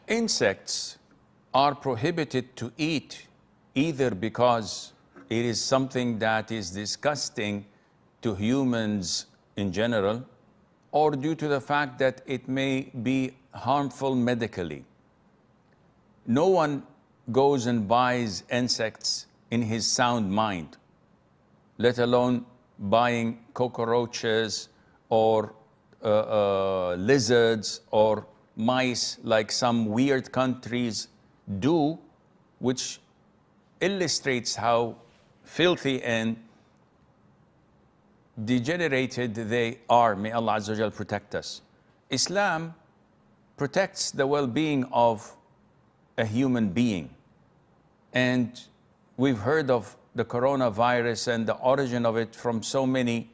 Insects are prohibited to eat either because it is something that is disgusting to humans in general, or due to the fact that it may be harmful medically. No one goes and buys insects in his sound mind, let alone buying cockroaches or lizards or mice like some weird countries do, which illustrates how filthy and degenerated they are. May Allah Azza wa Jal protect us. Islam protects the well-being of a human being. And we've heard of the coronavirus and the origin of it from so many